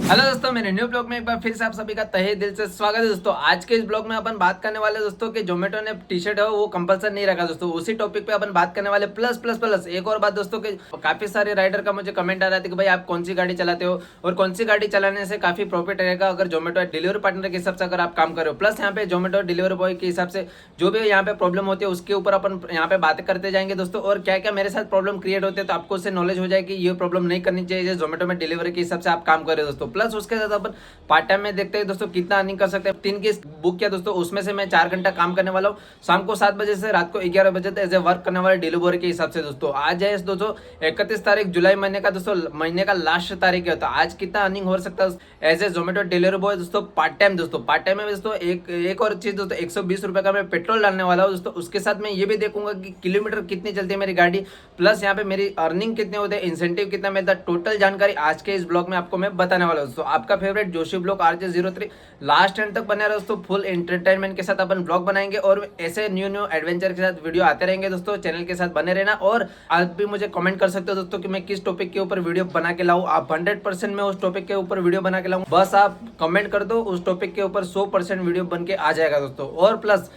Hello दोस्तों, मेरे new blog में एक बार फिर से आप सभी का तहे दिल से स्वागत है। दोस्तों आज के इस ब्लॉग में अपन बात करने वाले दोस्तों कि जोमेटो ने टी शर्ट है वो कंपलसरी नहीं रखा दोस्तों। उसी टॉपिक पे अपन बात करने वाले प्लस प्लस प्लस एक और बात दोस्तों कि काफी सारे राइडर का मुझे कमेंट आ रहा था कि भाई आप कौन सी गाड़ी चलाते हो और कौन सी गाड़ी चलाने से काफी प्रॉफिट रहेगा अगर जोमेटो डिलीवरी पार्टनर के हिसाब से अगर आप काम कर रहे हो। प्लस यहाँ पे जोमेटो डिलीवरी बॉय के हिसाब से जो भी यहाँ पे प्रॉब्लम होती है उसके ऊपर अपन यहाँ पे बातें करते जाएंगे दोस्तों। और क्या क्या मेरे साथ प्रॉब्लम क्रिएट होते हैं तो आपको उससे नॉलेज हो जाए कि ये प्रॉब्लम नहीं करनी चाहिए जोमेटो में डिलीवरी के हिसाब से आप काम कर रहे हो दोस्तों। प्लस उसके साथ अपन पार्ट टाइम में देखते हैं दोस्तों कितना अर्निंग कर सकते हैं। 3 की बुक किया दोस्तों, उसमें से मैं 4 घंटा काम करने वाला हूँ। शाम को 7 बजे से रात को 11 बजे तक एज ए वर्क करने वाले डिलीवरी के हिसाब से दोस्तों। आज है दोस्तों 31 तारीख जुलाई महीने का दोस्तों, महीने का लास्ट तारीख है। तो आज कितना अर्निंग हो सकता है as a Zomato delivery boy दोस्तों पार्ट टाइम दोस्तों। पार्ट टाइम में दोस्तों एक और चीज दोस्तों, 120 रुपए का मैं पेट्रोल डालने वाला हूँ दोस्तों। उसके साथ मैं ये भी देखूंगा कि किलोमीटर कितनी चलती है मेरी गाड़ी, प्लस यहाँ पे मेरी अर्निंग कितने होते हैं, इंसेंटिव कितना मिलता है। टोटल जानकारी आज के इस ब्लॉग में आपको मैं बताने वाला हूँ दोस्तों। आपका favourite Joshi blog RJ03 last and तक बने रहो दोस्तों। फुल एंटरटेनमेंट के साथ अपन ब्लॉग बनाएंगे और ऐसे न्यू न्यू एडवेंचर के साथ वीडियो आते रहेंगे दोस्तों। चैनल के साथ बने रहना और आप भी मुझे कमेंट कर सकते हो दोस्तों कि मैं किस टॉपिक के ऊपर वीडियो बना के लाऊं। आप 100% मैं उस टॉपिक के ऊपर वीडियो बना के लाऊं, बस आप कमेंट कर दो, उस टॉपिक के ऊपर 100% वीडियो बन के आ जाएगा दोस्तों। और प्लस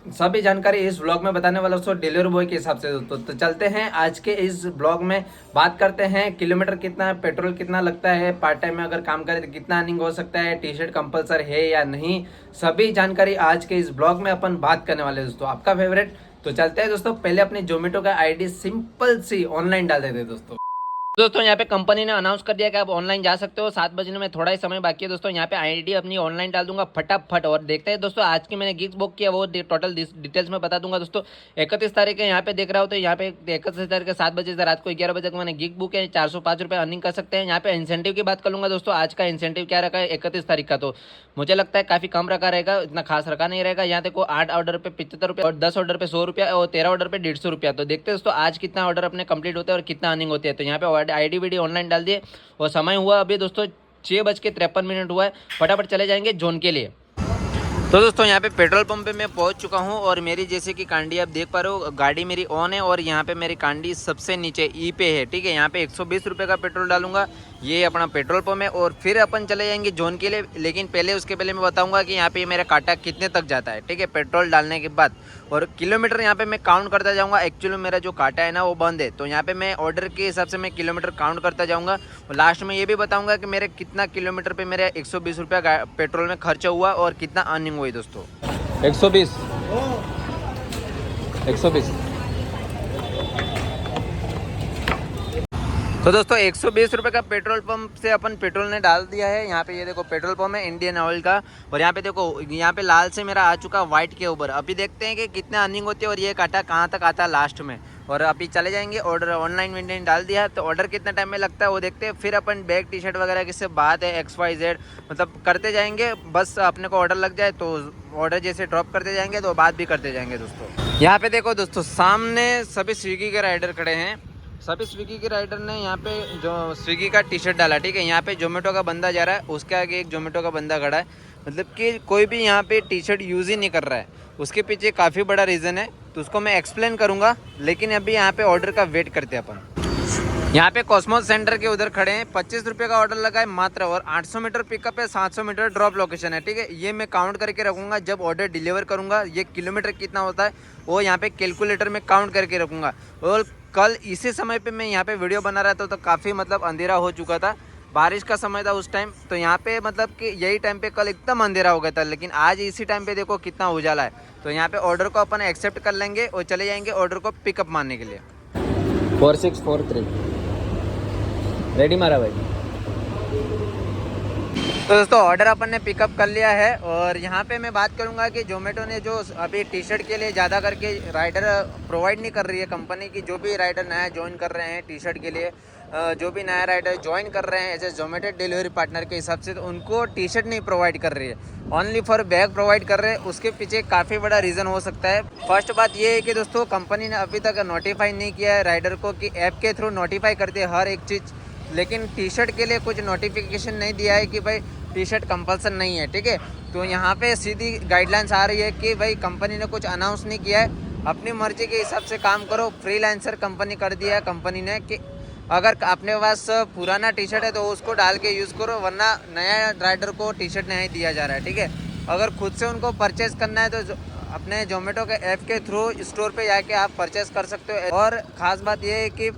सभी जानकारी इस ब्लॉग में बताने वाला दोस्तों डिलीवरी बॉय के हिसाब से दोस्तों। तो चलते हैं आज के इस ब्लॉग में, बात करते हैं किलोमीटर कितना है, पेट्रोल कितना लगता है, पार्ट टाइम में अगर काम करें तो कितना अर्निंग हो सकता है, टी शर्ट कंपलसरी है या नहीं, सभी जानकारी आज के इस ब्लॉग में अपन बात करने वाले दोस्तों। आपका फेवरेट। तो चलते हैं दोस्तों, पहले अपने जोमेटो का आईडी सिंपल सी ऑनलाइन डाल देते दोस्तों। दोस्तों यहाँ पे कंपनी ने अनाउंस कर दिया कि आप ऑनलाइन जा सकते हो। 7 बजने में थोड़ा ही समय बाकी है दोस्तों। यहाँ पे आईडी अपनी ऑनलाइन डाल दूंगा फटाफट। और देखते हैं दोस्तों आज की मैंने गिग्स बुक किया वो टोटल डिटेल्स में बता दूंगा दोस्तों। 31 तारीख है, यहाँ पे देख रहा हो तो यहाँ पे 31 तारीख के 7 बजे से रात को 11 बजे तक मैंने गिग बुक है। 405 रुपये अर्निंग कर सकते हैं। यहाँ पे इंसेंटिव की बात कर लूंगा दोस्तों। आज का इंसेंटिव क्या रखा है 31 तारीख का, तो मुझे लगता है काफी कम रखा रहेगा, इतना खास रखा नहीं रहेगा। यहाँ देखो 8 ऑर्डर पे 75 रुपये और 10 ऑर्डर पे 100 रुपया और 13 ऑर्डर पे 150 रुपया। तो देखते हैं दोस्तों आज कितना ऑर्डर अपने कंप्लीट होते हैं और कितना अर्निंग होती है। तो यहाँ पे आईडी वीडी ऑनलाइन डाल दिए और समय हुआ अभी दोस्तों 6:53 हुआ है। फटाफट चले जाएंगे जोन के लिए। तो दोस्तों यहाँ पे पेट्रोल पंप पे मैं पहुंच चुका हूं और मेरी जैसे कि कांडी आप देख पा रहे हो, गाड़ी मेरी ऑन है और यहाँ पे मेरी कांडी सबसे नीचे ई पे है। ठीक है, यहाँ पे 120 रुपये का पेट्रोल डालूंगा। ये अपना पेट्रोल पंप है और फिर अपन चले जाएंगे जोन के लिए। लेकिन पहले उसके पहले मैं बताऊंगा कि यहाँ पे मेरा कांटा कितने तक जाता है। ठीक है, पेट्रोल डालने के बाद और किलोमीटर यहाँ पे मैं काउंट करता जाऊँगा। एक्चुअली मेरा जो कांटा है ना वो बंद है, तो यहाँ पे मैं ऑर्डर के हिसाब से मैं किलोमीटर काउंट करता जाऊँगा। और लास्ट में ये भी बताऊँगा कि मेरे कितना किलोमीटर पर मेरे 120 रुपया पेट्रोल में खर्चा हुआ और कितना अर्निंग हुई दोस्तों। 120 तो दोस्तों 120 रुपये का पेट्रोल पंप से अपन पेट्रोल ने डाल दिया है। यहाँ पे ये देखो पेट्रोल पंप है इंडियन ऑयल का। और यहाँ पे देखो यहाँ पे लाल से मेरा आ चुका व्हाइट के ऊपर। अभी देखते हैं कि कितना अर्निंग होती है और ये काटा कहाँ तक आता है लास्ट में। और अभी चले जाएंगे, ऑर्डर ऑनलाइन वेंडेन डाल दिया है तो ऑर्डर कितना टाइम में लगता है वो देखते हैं। फिर अपन बैग टी शर्ट वगैरह की से बात है XYZ मतलब करते जाएंगे। बस अपने को ऑर्डर लग जाए तो ऑर्डर जैसे ड्रॉप करते जाएंगे तो बात भी करते जाएंगे दोस्तों। यहाँ पे देखो दोस्तों सामने सभी स्विगी के राइडर खड़े हैं। सभी स्विगी के राइडर ने यहाँ पे जो स्विगी का टी शर्ट डाला। ठीक है, यहाँ पे जोमेटो का बंदा जा रहा है, उसके आगे एक जोमेटो का बंदा खड़ा है। मतलब कि कोई भी यहाँ पे टी शर्ट यूज़ ही नहीं कर रहा है। उसके पीछे काफ़ी बड़ा रीज़न है तो उसको मैं एक्सप्लेन करूँगा। लेकिन अभी यहाँ पे ऑर्डर का वेट करते हैं अपन। यहाँ पे कॉस्मोस सेंटर के उधर खड़े हैं। 25 रुपये का ऑर्डर लगा है मात्र और 800 मीटर पिकअप है, 700 मीटर ड्रॉप लोकेशन है। ठीक है, ये मैं काउंट करके रखूँगा जब ऑर्डर डिलीवर करूँगा। ये किलोमीटर कितना होता है वो यहाँ पे कैलकुलेटर में काउंट करके रखूँगा। और कल इसी समय पे मैं यहाँ पे वीडियो बना रहा था तो काफ़ी मतलब अंधेरा हो चुका था, बारिश का समय था उस टाइम। तो यहाँ पे मतलब कि यही टाइम पे कल एकदम अंधेरा हो गया था, लेकिन आज इसी टाइम पे देखो कितना उजाला है। तो यहाँ पे ऑर्डर को अपन एक्सेप्ट कर लेंगे और चले जाएंगे ऑर्डर को पिकअप मारने के लिए। 4643 रेडी मारा भाई। तो दोस्तों ऑर्डर अपन ने पिकअप कर लिया है और यहाँ पे मैं बात करूँगा कि जोमेटो ने जो अभी टी शर्ट के लिए ज़्यादा करके राइडर प्रोवाइड नहीं कर रही है कंपनी की। जो भी राइडर नया ज्वाइन कर रहे हैं टी शर्ट के लिए, जो भी नया राइडर ज्वाइन कर रहे हैं एज जोमेटो डिलीवरी पार्टनर के हिसाब से, तो उनको टी शर्ट नहीं प्रोवाइड कर रही है, ओनली फॉर बैग प्रोवाइड कर रहे हैं। उसके पीछे काफ़ी बड़ा रीज़न हो सकता है। फर्स्ट बात ये है कि दोस्तों कंपनी ने अभी तक नोटिफाई नहीं किया है राइडर को कि ऐप के थ्रू नोटिफाई करते हैं हर एक चीज़। लेकिन टी शर्ट के लिए कुछ नोटिफिकेशन नहीं दिया है कि भाई टी शर्ट कंपल्सन नहीं है। ठीक है, तो यहाँ पे सीधी गाइडलाइंस आ रही है कि भाई कंपनी ने कुछ अनाउंस नहीं किया है, अपनी मर्जी के हिसाब से काम करो। फ्रीलांसर कंपनी कर दिया है कंपनी ने कि अगर अपने पास पुराना टी शर्ट है तो उसको डाल के यूज़ करो, वरना नया राइडर को टी शर्ट नहीं दिया जा रहा है, ठीक है। अगर खुद से उनको परचेज़ करना है तो अपने जोमेटो के ऐप के थ्रू स्टोर पे जाके आप परचेज़ कर सकते हो। और ख़ास बात ये है कि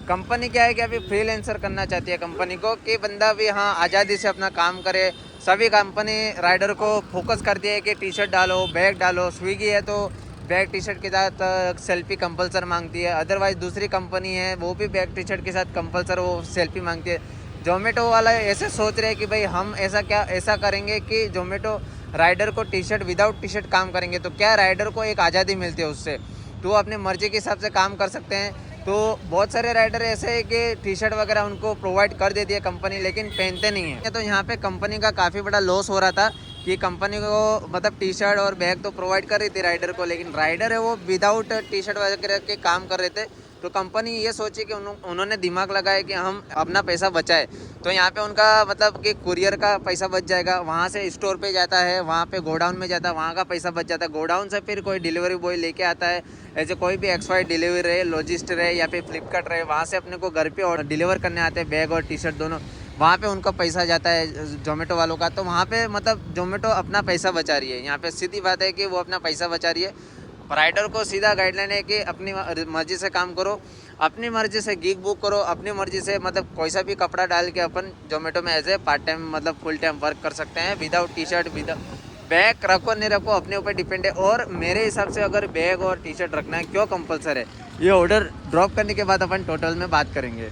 कंपनी क्या है कि अभी फ्रीलांसर करना चाहती है कंपनी को, कि बंदा भी हाँ आज़ादी से अपना काम करे। सभी कंपनी राइडर को फोकस करती है कि टी शर्ट डालो, बैग डालो। स्विगी है तो बैग टी शर्ट के साथ सेल्फी कंपलसर मांगती है, अदरवाइज़ दूसरी कंपनी है वो भी बैग टी शर्ट के साथ कंपलसर वो सेल्फी मांगती है। जोमेटो वाला ऐसे सोच रहे हैं कि भाई हम ऐसा करेंगे कि जोमेटो राइडर को T shirt without T shirt काम करेंगे, तो क्या राइडर को एक आज़ादी मिलती है उससे, तो अपने मर्जी के हिसाब से काम कर सकते हैं। तो बहुत सारे राइडर ऐसे हैं कि टी शर्ट वगैरह उनको प्रोवाइड कर देती है कंपनी, लेकिन पहनते नहीं है। तो यहाँ पे कंपनी का काफ़ी बड़ा लॉस हो रहा था कि कंपनी को मतलब टी शर्ट और बैग तो प्रोवाइड कर रही थी राइडर को, लेकिन राइडर है वो विदाउट टी शर्ट वगैरह के काम कर रहे थे। तो कंपनी ये सोची कि उन्होंने दिमाग लगाया कि हम अपना पैसा बचाए। तो यहाँ पे उनका मतलब कि कुरियर का पैसा बच जाएगा, वहाँ से स्टोर पे जाता है, वहाँ पे गोडाउन में जाता है, वहाँ का पैसा बच जाता है। गोडाउन से फिर कोई डिलीवरी बॉय लेके आता है, ऐसे कोई भी XY डिलीवरी रहे, लॉजिस्ट रहे या फिर फ्लिपकार्ट रहे, वहाँ से अपने को घर पे और डिलीवर करने आते हैं बैग और टी शर्ट दोनों। वहाँ पे उनका पैसा जाता है जोमेटो वालों का। तो वहाँ पे मतलब जोमेटो अपना पैसा बचा रही है। यहाँ पे सीधी बात है कि वो अपना पैसा बचा रही है। राइडर को सीधा गाइडलाइन है कि अपनी मर्जी से काम करो, अपनी मर्जी से गिग बुक करो, अपनी मर्जी से मतलब कोई सा भी कपड़ा डाल के अपन जोमेटो में एज ए पार्ट टाइम मतलब फुल टाइम वर्क कर सकते हैं without T shirt. Without bag रखो नहीं रखो अपने ऊपर डिपेंड है। और मेरे हिसाब से अगर बैग और टी शर्ट रखना है क्यों कंपलसर है, ये ऑर्डर ड्रॉप करने के बाद अपन टोटल में बात करेंगे।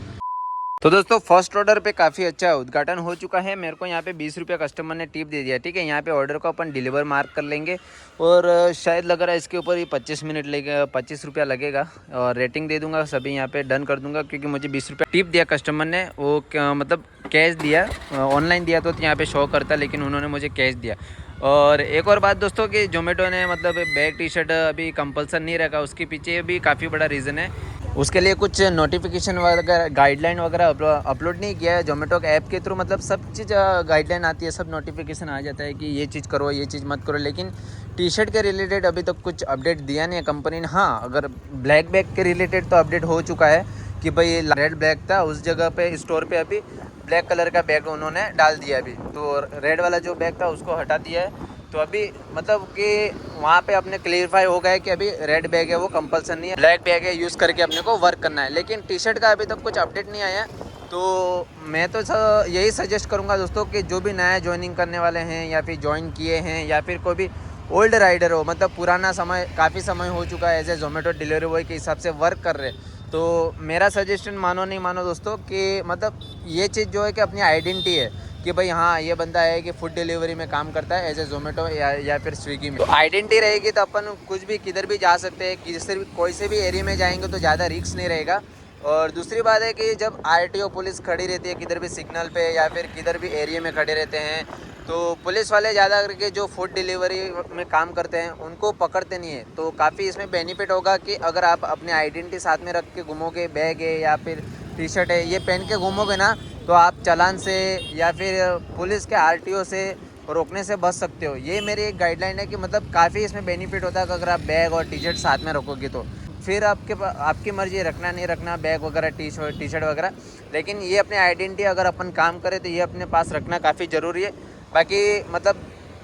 तो दोस्तों फर्स्ट ऑर्डर पे काफ़ी अच्छा उद्घाटन हो चुका है। मेरे को यहाँ पे 20 रुपये कस्टमर ने टिप दे दिया, ठीक है। यहाँ पे ऑर्डर को अपन डिलीवर मार्क कर लेंगे और शायद लग रहा है इसके ऊपर ही 25 मिनट लगेगा, 25 रुपया लगेगा। और रेटिंग दे दूंगा, सभी यहाँ पे डन कर दूंगा, क्योंकि मुझे 20 रुपया टिप दिया कस्टमर ने। वो मतलब कैश दिया, ऑनलाइन दिया तो यहाँ पर शो करता, लेकिन उन्होंने मुझे कैश दिया। और एक और बात दोस्तों कि जोमेटो ने मतलब बैग टी शर्ट अभी कंपलसरी नहीं रखा, उसके पीछे भी काफ़ी बड़ा रीज़न है। उसके लिए कुछ नोटिफिकेशन वगैरह गाइडलाइन वगैरह अपलोड नहीं किया है जोमेटो के ऐप के थ्रू। मतलब सब चीज़ गाइडलाइन आती है, सब नोटिफिकेशन आ जाता है कि ये चीज़ करो ये चीज़ मत करो, लेकिन टी शर्ट के रिलेटेड अभी तक कुछ अपडेट दिया नहीं है कंपनी ने। हाँ, अगर ब्लैक बैग के रिलेटेड तो अपडेट हो चुका है कि भाई रेड ब्लैक था उस जगह पे स्टोर पे अभी ब्लैक कलर का बैग उन्होंने डाल दिया अभी, तो रेड वाला जो बैग था उसको हटा दिया है। तो अभी मतलब कि वहाँ पे अपने क्लियरफाई हो गया है कि अभी रेड बैग है वो कंपलसरी नहीं है, ब्लैक बैग है यूज़ करके अपने को वर्क करना है। लेकिन टी शर्ट का अभी तक कुछ अपडेट नहीं आया है। तो मैं तो यही सजेस्ट करूँगा दोस्तों कि जो भी नया ज्वाइनिंग करने वाले हैं या फिर ज्वाइन किए हैं या फिर कोई भी ओल्ड राइडर हो, मतलब पुराना समय काफ़ी समय हो चुका है as a Zomato delivery boy के हिसाब से वर्क कर रहे, तो मेरा सजेशन मानो नहीं मानो दोस्तों कि मतलब ये चीज़ जो है कि अपनी आइडेंटिटी है कि भाई हाँ ये बंदा है कि फूड डिलीवरी में काम करता है एज ए जोमेटो या फिर स्विगी में। तो आइडेंटिटी रहेगी तो अपन कुछ भी किधर भी जा सकते हैं, किसी भी कोई से भी एरिया में जाएंगे तो ज़्यादा रिस्क नहीं रहेगा। और दूसरी बात है कि जब RTO पुलिस खड़ी रहती है किधर भी सिग्नल पे या फिर किधर भी एरिया में खड़े रहते हैं, तो पुलिस वाले ज़्यादा करके जो फूड डिलीवरी में काम करते हैं उनको पकड़ते नहीं है। तो काफ़ी इसमें बेनिफिट होगा कि अगर आप अपनी आइडेंटिटी साथ में रख के घूमोगे, बैग है या फिर टी शर्ट है ये पहन के घूमोगे ना, तो आप चालान से या फिर पुलिस के RTO से रोकने से बच सकते हो। ये मेरी एक गाइडलाइन है कि मतलब काफ़ी इसमें बेनिफिट होता है कि अगर आप बैग और टी शर्ट साथ में रखोगे तो फिर आपकी मर्जी रखना नहीं रखना बैग वगैरह टी शर्ट वगैरह, लेकिन ये अपनी आइडेंटिटी अगर अपन काम करें तो ये अपने पास रखना काफ़ी ज़रूरी है। बाकी मतलब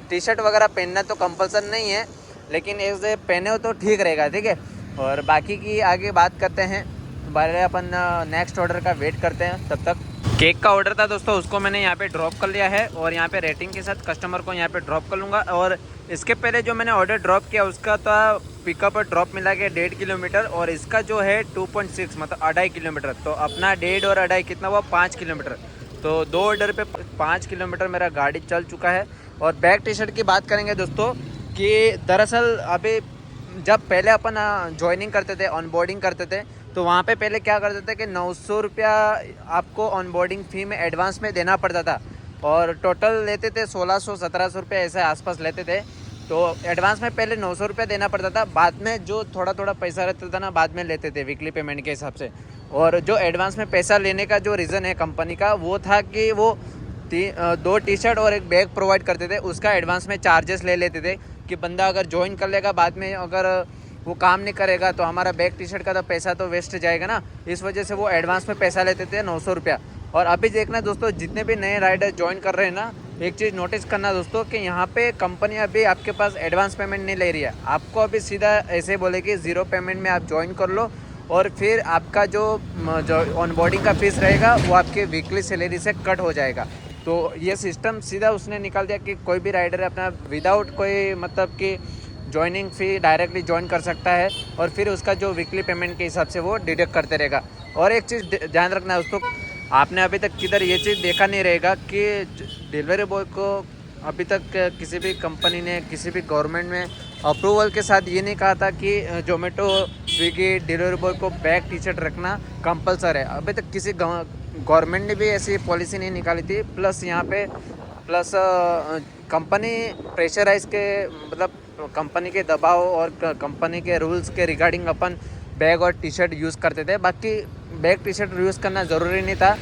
टी शर्ट वगैरह पहनना तो कंपलसरी नहीं है, लेकिन ऐसे पहने हो तो ठीक रहेगा, ठीक है। और बाकी की आगे बात करते हैं, बारे अपन नेक्स्ट ऑर्डर का वेट करते हैं। तब तक केक का ऑर्डर था दोस्तों, उसको मैंने यहाँ पे ड्रॉप कर लिया है और यहाँ पे रेटिंग के साथ कस्टमर को यहाँ पे ड्रॉप कर लूँगा। और इसके पहले जो मैंने ऑर्डर ड्रॉप किया उसका था पिकअप और ड्रॉप मिला के 1.5 किलोमीटर और इसका जो है 2.6 मतलब 2.5 किलोमीटर। तो अपना 1.5 और 2.5 कितना हुआ 5 किलोमीटर। तो 2 ऑर्डर पे 5 किलोमीटर मेरा गाड़ी चल चुका है। और बैग टी शर्ट की बात करेंगे दोस्तों कि दरअसल अभी जब पहले अपन ज्वाइनिंग करते थे, ऑनबोर्डिंग करते थे, तो वहाँ पे पहले क्या करते थे कि 900 रुपया आपको ऑनबोर्डिंग फ़ी में एडवांस में देना पड़ता था और टोटल लेते थे 1600-1700 रुपये ऐसे आसपास लेते थे। तो एडवांस में पहले 900 रुपया देना पड़ता था, बाद में जो थोड़ा थोड़ा पैसा रहता था ना बाद में लेते थे वीकली पेमेंट के हिसाब से। और जो एडवांस में पैसा लेने का जो रीज़न है कंपनी का वो था कि वो 2 टी शर्ट और एक बैग प्रोवाइड करते थे, उसका एडवांस में चार्जेस ले लेते थे कि बंदा अगर ज्वाइन कर लेगा बाद में अगर वो काम नहीं करेगा तो हमारा बैग टी शर्ट का तो पैसा तो वेस्ट जाएगा ना। इस वजह से वो एडवांस में पैसा लेते थे 900 रुपया। और अभी देखना दोस्तों, जितने भी नए राइडर ज्वाइन कर रहे हैं ना, एक चीज़ नोटिस करना दोस्तों कि यहाँ पे कंपनी अभी आपके पास एडवांस पेमेंट नहीं ले रही है। आपको अभी सीधा ऐसे बोलेगी 0 पेमेंट में आप ज्वाइन कर लो, और फिर आपका जो ऑनबोर्डिंग का फीस रहेगा वो आपके वीकली सैलरी से कट हो जाएगा। तो ये सिस्टम सीधा उसने निकाल दिया कि कोई भी राइडर अपना विदाउट कोई मतलब कि ज्वाइनिंग फ़ी डायरेक्टली ज्वाइन कर सकता है, और फिर उसका जो वीकली पेमेंट के हिसाब से वो डिडक्ट करते रहेगा। और एक चीज़ ध्यान रखना है दोस्तों, आपने अभी तक किधर ये चीज़ देखा नहीं रहेगा कि डिलीवरी बॉय को अभी तक किसी भी कंपनी ने, किसी भी गवर्नमेंट में अप्रूवल के साथ ये नहीं कहा था कि जोमेटो, स्विगी डिलीवरी बॉय को बैग टी शर्ट रखना कंपलसरी है। अभी तक किसी गवर्नमेंट ने भी ऐसी पॉलिसी नहीं निकाली थी। प्लस यहाँ पे कंपनी प्रेशराइज के मतलब कंपनी के दबाव और कंपनी के रूल्स के रिगार्डिंग अपन बैग और टी शर्ट यूज़ करते थे। बाकी बैग टी शर्ट यूज़ करना ज़रूरी नहीं था,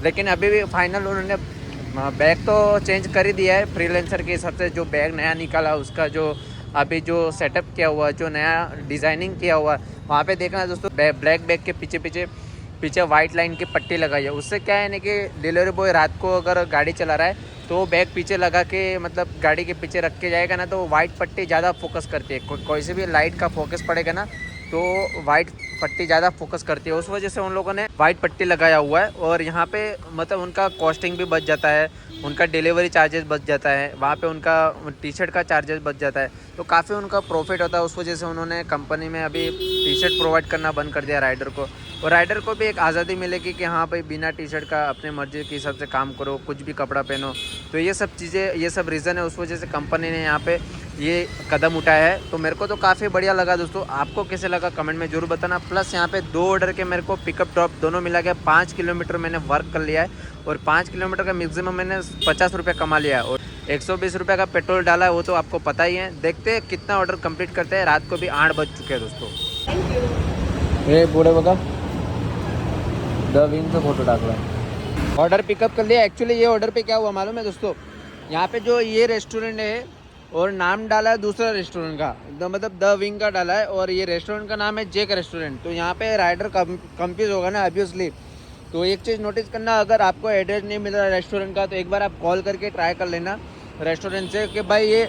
लेकिन अभी भी फाइनल उन्होंने बैग तो चेंज कर ही दिया है। फ्रीलांसर के हिसाब से जो बैग नया निकाला, उसका जो अभी जो सेटअप किया हुआ, जो नया डिज़ाइनिंग किया हुआ, वहाँ पे देखना दोस्तों, ब्लैक बैग के पीछे वाइट लाइन की पट्टी लगाई है। उससे क्या है ना कि डिलीवरी बॉय रात को अगर गाड़ी चला रहा है तो बैग पीछे लगा के मतलब गाड़ी के पीछे रख के जाएगा ना, तो वाइट पट्टी ज़्यादा फोकस करती है। कोई से भी लाइट का फोकस पड़ेगा ना तो वाइट पट्टी ज़्यादा फोकस करती है। उस वजह से उन लोगों ने वाइट पट्टी लगाया हुआ है, और यहाँ पे मतलब उनका कॉस्टिंग भी बच जाता है, उनका डिलीवरी चार्जेस बच जाता है, वहाँ पे उनका टी शर्ट का चार्जेस बच जाता है, तो काफ़ी उनका प्रॉफिट होता है। उस वजह से उन्होंने कंपनी में अभी टी शर्ट प्रोवाइड करना बंद कर दिया राइडर को, और राइडर को भी एक आज़ादी मिलेगी कि हाँ भाई बिना टी शर्ट का अपने मर्जी के हिसाब से काम करो, कुछ भी कपड़ा पहनो। तो ये सब चीज़ें, ये सब रीज़न है, उस वजह से कंपनी ने यहाँ पे ये कदम उठाया है। तो मेरे को तो काफ़ी बढ़िया लगा दोस्तों। आपको कैसे लगा कमेंट में ज़रूर बताना। प्लस यहाँ पे 2 ऑर्डर के मेरे को पिकअप ड्रॉप दोनों मिला गया। 5 किलोमीटर मैंने वर्क कर लिया है, और 5 किलोमीटर का मैक्सिमम मैंने 50 रुपये कमा लिया है, और 120 रुपये का पेट्रोल डाला है, वो तो आपको पता ही है। देखते हैं कितना ऑर्डर कंप्लीट करते हैं। रात को भी 8 बज चुके हैं दोस्तों। ये बूढ़े बघा द विंगचा फोटो डाला, ऑर्डर पिकअप कर लिया। एक्चुअली ये ऑर्डर पे क्या हुआ मालूम है दोस्तों, यहाँ पे जो ये रेस्टोरेंट है और नाम डाला है दूसरा रेस्टोरेंट का, मतलब द विंग का डाला है, और ये रेस्टोरेंट का नाम है जेक रेस्टोरेंट। तो यहाँ पे राइडर कंफ्यूज होगा ना ऑब्वियसली। तो एक चीज़ नोटिस करना, अगर आपको एड्रेस नहीं मिल रहा रेस्टोरेंट का, तो एक बार आप कॉल करके ट्राई कर लेना रेस्टोरेंट से कि भाई ये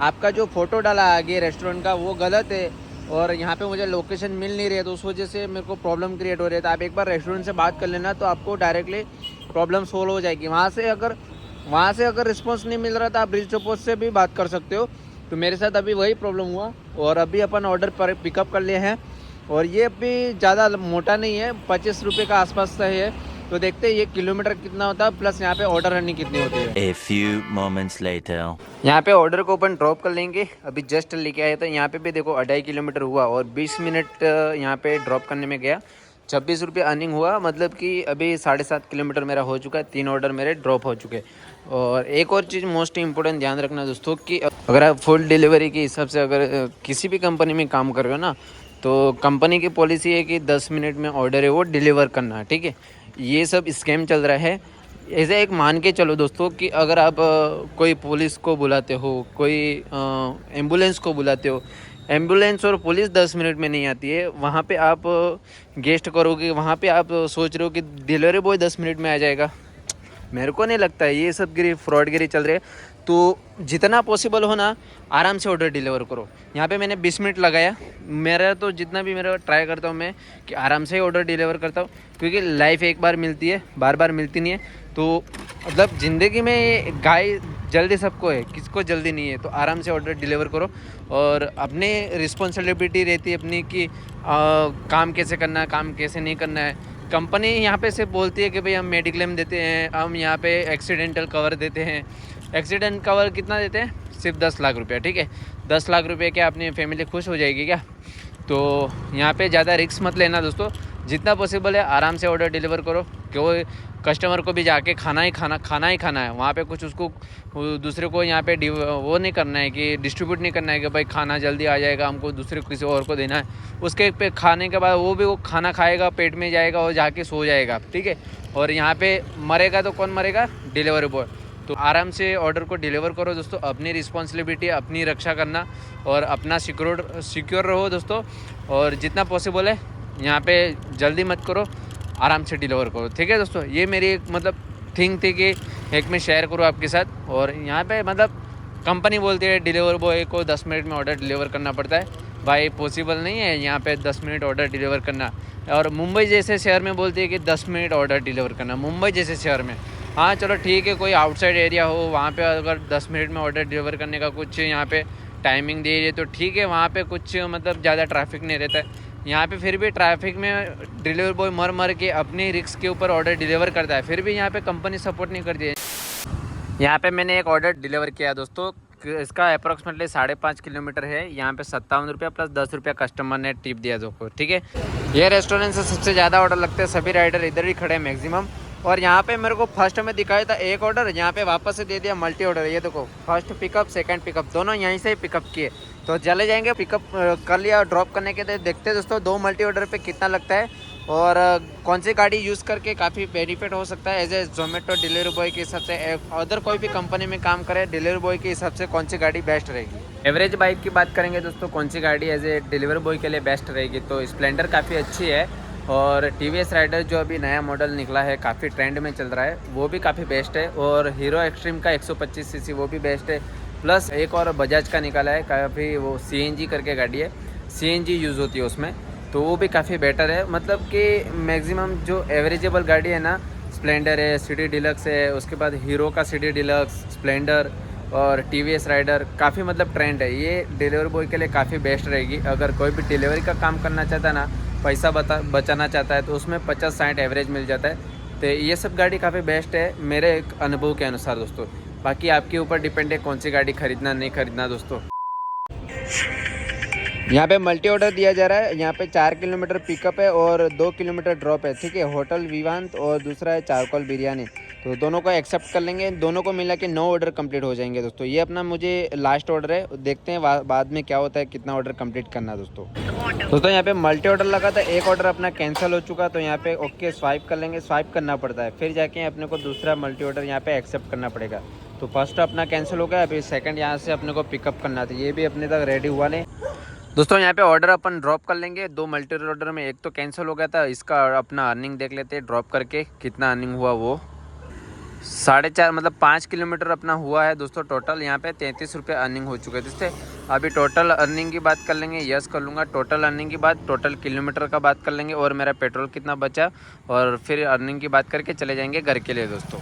आपका जो फ़ोटो डाला आगे रेस्टोरेंट का वो गलत है, और यहाँ पे मुझे लोकेशन मिल नहीं रही है, तो उस वजह से मेरे को प्रॉब्लम क्रिएट हो रही है। तो आप एक बार रेस्टोरेंट से बात कर लेना, तो आपको डायरेक्टली प्रॉब्लम सोल्व हो जाएगी। वहाँ से अगर रिस्पॉन्स नहीं मिल रहा था, आप ब्रिज पोस्ट से भी बात कर सकते हो। तो मेरे साथ अभी वही प्रॉब्लम हुआ, और अभी अपन ऑर्डर पर पिकअप कर लिए हैं, और ये भी ज़्यादा मोटा नहीं है, 25 रुपये का आसपास का है। तो देखते हैं ये किलोमीटर कितना होता है, प्लस यहाँ पे ऑर्डर रनिंग कितनी होती है। A few moments later. यहाँ पे ऑर्डर को अपन ड्रॉप कर लेंगे, अभी जस्ट लेके आए। तो यहाँ पे भी देखो 2.5 किलोमीटर हुआ, और 20 मिनट यहाँ पे ड्रॉप करने में गया। 26 रुपये अर्निंग हुआ, मतलब कि अभी 7.5 किलोमीटर मेरा हो चुका है। 3 ऑर्डर मेरे ड्रॉप हो चुके। और एक और चीज़ मोस्ट इंपॉर्टेंट ध्यान रखना दोस्तों कि अगर आप फुल डिलीवरी के हिसाब से अगर किसी भी कंपनी में काम कर रहे हो ना, तो कंपनी की पॉलिसी है कि 10 मिनट में ऑर्डर है वो डिलीवर करना है, ठीक है। ये सब स्कैम चल रहा है। ऐसे एक मान के चलो दोस्तों कि अगर आप कोई पुलिस को बुलाते हो, कोई एम्बुलेंस को बुलाते हो, एम्बुलेंस और पुलिस 10 मिनट में नहीं आती है, वहाँ पे आप गेस्ट करोगे, वहाँ पे आप सोच रहे हो कि डिलीवरी बॉय 10 मिनट में आ जाएगा। मेरे को नहीं लगता है, ये सब फ्रॉडगिरी चल रही है। तो जितना पॉसिबल हो ना आराम से ऑर्डर डिलीवर करो। यहाँ पे मैंने 20 मिनट लगाया, मेरा तो जितना भी मेरा ट्राई करता हूँ मैं कि आराम से ही ऑर्डर डिलीवर करता हूँ, क्योंकि लाइफ एक बार मिलती है, बार बार मिलती नहीं है। तो मतलब ज़िंदगी में गाय जल्दी सबको है, किसको जल्दी नहीं है। तो आराम से ऑर्डर डिलीवर करो, और अपने रिस्पॉन्सिबिलिटी रहती है अपनी कि काम कैसे करना है, काम कैसे नहीं करना है। कंपनी यहाँ पे से बोलती है कि भाई हम मेडिक्लेम देते हैं, हम यहाँ पे एक्सीडेंटल कवर देते हैं। एक्सीडेंट कवर कितना देते हैं? सिर्फ 10 लाख रुपया, ठीक है। 10 लाख रुपये क्या अपनी फैमिली खुश हो जाएगी क्या? तो यहाँ पे ज़्यादा रिस्क मत लेना दोस्तों, जितना पॉसिबल है आराम से ऑर्डर डिलीवर करो। क्यों कस्टमर को भी जाके खाना ही खाना है वहाँ पे, कुछ उसको दूसरे को यहाँ पे वो नहीं करना है कि डिस्ट्रीब्यूट नहीं करना है कि भाई खाना जल्दी आ जाएगा, हमको दूसरे किसी और को देना है। उसके पे खाने के बाद वो खाना खाएगा, पेट में जाएगा और जाके सो जाएगा, ठीक है। और यहाँ पे मरेगा तो कौन मरेगा? Delivery boy. तो आराम से ऑर्डर को डिलीवर करो दोस्तों। अपनी रिस्पॉन्सिबिलिटी, अपनी रक्षा करना और अपना सिक्योर रहो दोस्तों। और जितना पॉसिबल है यहाँ पे जल्दी मत करो, आराम से डिलीवर करो, ठीक है दोस्तों। ये मेरी एक मतलब थिंग थी कि एक मैं शेयर करूँ आपके साथ। और यहाँ पे मतलब कंपनी बोलती है डिलीवर बॉय को 10 मिनट में ऑर्डर डिलीवर करना पड़ता है। भाई पॉसिबल नहीं है यहाँ पे 10 मिनट ऑर्डर डिलीवर करना। और मुंबई जैसे शहर में बोलती है कि 10 मिनट ऑर्डर डिलीवर करना, मुंबई जैसे शहर में। हाँ चलो ठीक है, कोई आउटसाइड एरिया हो वहाँ पे अगर 10 मिनट में ऑर्डर डिलीवर करने का कुछ यहाँ पे टाइमिंग दे रही है तो ठीक है, वहाँ पे कुछ मतलब ज़्यादा ट्रैफिक नहीं रहता है। यहाँ पे फिर भी ट्रैफिक में डिलीवर बॉय मर के अपनी रिस्क के ऊपर ऑर्डर डिलीवर करता है, फिर भी यहाँ पे कंपनी सपोर्ट नहीं करती है। यहाँ पे मैंने एक ऑर्डर डिलीवर किया दोस्तों, इसका अप्रॉक्सीमेटली 5.5 किलोमीटर है। यहाँ पे 57 रुपया प्लस 10 रुपया कस्टमर ने टिप दिया दोस्तों, ठीक है। ये रेस्टोरेंट से सबसे ज़्यादा ऑर्डर लगते हैं, सभी राइडर इधर ही खड़े हैं मैक्सिमम। और यहाँ पे मेरे को फर्स्ट में दिखाया था एक ऑर्डर, यहाँ पे वापस से दे दिया मल्टी ऑर्डर। ये देखो फर्स्ट पिकअप सेकंड पिकअप दोनों यहीं से ही पिकअप किए, तो चले जाएंगे। पिकअप कर लिया, ड्रॉप करने के लिए देखते हैं दोस्तों 2 मल्टी ऑर्डर पे कितना लगता है और कौन सी गाड़ी यूज़ करके काफ़ी बेनिफिट हो सकता है। As a Zomato delivery boy के हिसाब से अदर कोई भी कंपनी में काम करे डिलीवरी बॉय के हिसाब से कौन सी गाड़ी बेस्ट रहेगी। एवरेज बाइक की बात करेंगे दोस्तों, कौन सी गाड़ी एज ए डिलीवरी बॉय के लिए बेस्ट रहेगी, तो स्प्लेंडर काफ़ी अच्छी है। और TVS राइडर जो अभी नया मॉडल निकला है, काफ़ी ट्रेंड में चल रहा है, वो भी काफ़ी बेस्ट है। और हीरो एक्सट्रीम का 125 सीसी वो भी बेस्ट है। प्लस एक और बजाज का निकाला है काफ़ी, वो CNG करके गाड़ी है, CNG यूज़ होती है उसमें, तो वो भी काफ़ी बेटर है। मतलब कि मैक्सिमम जो एवरेजेबल गाड़ी है ना, स्प्लेंडर है, सिटी डिलक्स है, उसके बाद हीरो का सिटी डिलक्स, स्प्लेंडर और TVS राइडर काफ़ी मतलब ट्रेंड है। ये डिलीवरी बॉय के लिए काफ़ी बेस्ट रहेगी। अगर कोई भी डिलीवरी का काम करना चाहता है ना, पैसा बचाना चाहता है, तो उसमें 50-60 एवरेज मिल जाता है। तो ये सब गाड़ी काफ़ी बेस्ट है मेरे एक अनुभव के अनुसार दोस्तों। बाकी आपके ऊपर डिपेंड है कौन सी गाड़ी खरीदना नहीं खरीदना दोस्तों। यहाँ पे मल्टी ऑर्डर दिया जा रहा है। यहाँ पे 4 किलोमीटर पिकअप है और 2 किलोमीटर ड्रॉप है, ठीक है। होटल विवांत और दूसरा है चारकोल बिरयानी, तो दोनों को एक्सेप्ट कर लेंगे। दोनों को मिला के 9 ऑर्डर कंप्लीट हो जाएंगे दोस्तों। ये अपना मुझे लास्ट ऑर्डर है, देखते हैं बाद में क्या होता है, कितना ऑर्डर कंप्लीट करना दोस्तों। यहाँ पे मल्टी ऑर्डर लगा था, एक ऑर्डर अपना कैंसिल हो चुका, तो यहाँ पे ओके स्वाइप कर लेंगे। स्वाइप करना पड़ता है, फिर जाके अपने को दूसरा मल्टी ऑर्डर यहाँ पे एक्सेप्ट करना पड़ेगा। तो फर्स्ट अपना कैंसिल हो गया, अभी सेकंड यहाँ से अपने को पिकअप करना था, ये भी अपने तक रेडी हुआ नहीं दोस्तों। यहाँ पे ऑर्डर अपन ड्रॉप कर लेंगे। 2 मल्टी ऑर्डर में एक तो कैंसिल हो गया था, इसका अपना अर्निंग देख लेते हैं ड्रॉप करके कितना अर्निंग हुआ। वो 4.5 मतलब 5 किलोमीटर अपना हुआ है दोस्तों टोटल। यहाँ पे 33 रुपये अर्निंग हो चुके थे इससे। अभी टोटल अर्निंग की बात कर लेंगे, यस कर लूँगा। टोटल अर्निंग की बात, टोटल किलोमीटर का बात कर लेंगे और मेरा पेट्रोल कितना बचा, और फिर अर्निंग की बात करके चले जाएंगे घर के लिए दोस्तों।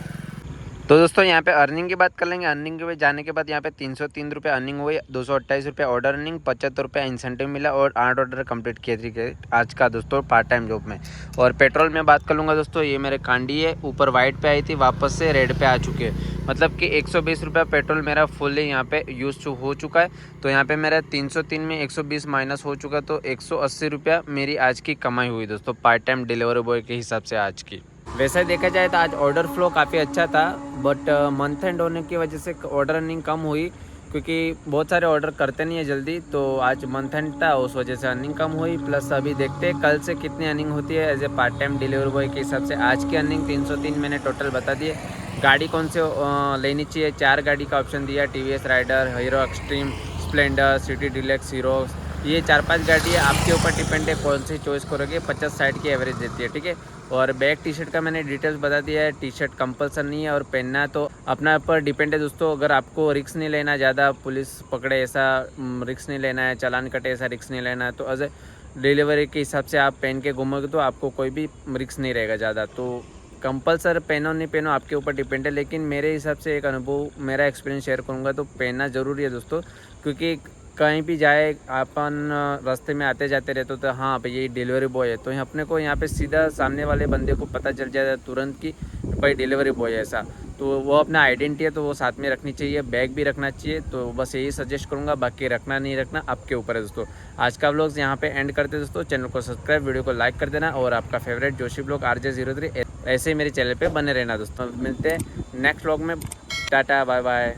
तो दोस्तों यहाँ पे अर्निंग की बात कर लेंगे। अर्निंग के जाने के बाद यहाँ पे 303 रुपये अर्निंग हुई, 228 रुपये ऑर्डर अर्निंग, 75 रुपये इंसेंटिव मिला और 8 ऑर्डर कंप्लीट किए थे आज का दोस्तों पार्ट टाइम जॉब में। और पेट्रोल में बात कर लूँगा दोस्तों, ये मेरे कांडी है, ऊपर वाइट पे आई थी, वापस से रेड पे आ चुकी है। मतलब कि 120 रुपये पेट्रोल मेरा फुल्ली यहाँ पे यूज हो चुका है। तो यहाँ पे मेरा 303 में 120 माइनस हो चुका, तो 180 रुपया मेरी आज की कमाई हुई दोस्तों पार्ट टाइम डिलीवरी बॉय के हिसाब से आज की। वैसे देखा जाए तो आज ऑर्डर फ्लो काफ़ी अच्छा था, बट मंथ एंड होने की वजह से ऑर्डर अर्निंग कम हुई, क्योंकि बहुत सारे ऑर्डर करते नहीं है जल्दी। तो आज मंथ एंड था, उस वजह से अर्निंग कम हुई। प्लस अभी देखते हैं कल से कितनी अर्निंग होती है as a part time delivery boy के हिसाब से। आज की अर्निंग 303 मैंने टोटल बता दिए। गाड़ी कौन से लेनी चाहिए, 4 गाड़ी का ऑप्शन दिया, TVS rider, Hero Xtreme, Splendor, City Deluxe, Hero, ये 4-5 गाड़ी है, आपके ऊपर डिपेंड है कौन सी चॉइस करोगे। 50-60 की एवरेज देती है, ठीक है। और बैग टी-शर्ट का मैंने डिटेल्स बता दिया है। टी-शर्ट कंपल्सरी नहीं है और पहनना तो अपना ऊपर डिपेंड है दोस्तों। अगर आपको रिस्क नहीं लेना, ज़्यादा पुलिस पकड़े ऐसा रिस्क नहीं लेना है, चालान कटे ऐसा रिस्क नहीं लेना है, तो एज ए डिलीवरी के हिसाब से आप पहन के घूमोगे तो आपको कोई भी रिस्क नहीं रहेगा ज़्यादा। तो कंपल्सरी पहनो नहीं पहनो आपके ऊपर डिपेंड है, लेकिन मेरे हिसाब से एक अनुभव, मेरा एक्सपीरियंस शेयर करूँगा, तो पहनना ज़रूरी है दोस्तों। क्योंकि कहीं भी जाए अपन रास्ते में आते जाते रहते तो हाँ भाई ये डिलीवरी बॉय है, तो अपने को यहाँ पे सीधा सामने वाले बंदे को पता चल जाता तुरंत कि भाई डिलीवरी बॉय है ऐसा। तो वो अपना आइडेंटिटी है तो वो साथ में रखनी चाहिए, बैग भी रखना चाहिए। तो बस यही सजेस्ट करूँगा, बाकी रखना नहीं रखना आपके ऊपर है दोस्तों। आज का व्लॉग यहाँ पे एंड करते दोस्तों। चैनल को सब्सक्राइब, वीडियो को लाइक कर देना और आपका फेवरेट जोशी ब्लॉग RJ03 ऐसे ही मेरे चैनल पे बने रहना दोस्तों। मिलते हैं नेक्स्ट व्लॉग में, टाटा बाय बाय।